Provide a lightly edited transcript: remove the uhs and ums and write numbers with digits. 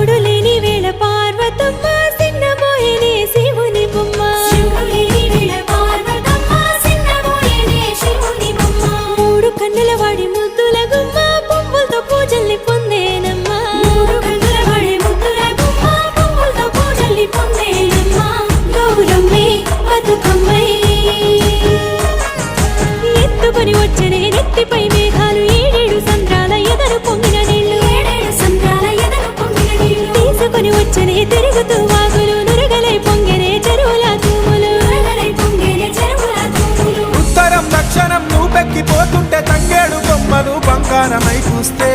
శివుడు లేని వేళ పార్వతమ్మ సిన్నబోయేనే శివుని బొమ్మ మూడు కన్నుల వాడి ముద్దుల గుమ్మ పువ్వులతో పూజల్ని పొందేనమ్మా గౌరమ్మే బతుకమ్మై ఎత్తుకొని వచ్చనే నెత్తిపై మేఘాలు ఏడేడు సంద్రాల ఎదరు పొంగిన నీళ్లు తీసుకొని వచ్చనే తిరుగుతూ వాగులు నురగలై పొంగెనే చెరువుల తూములు ఉత్తరం దక్షిణం నువ్వెక్కిపోతుంటే తంగేడు బొమ్మలు బంగారమై చూస్తే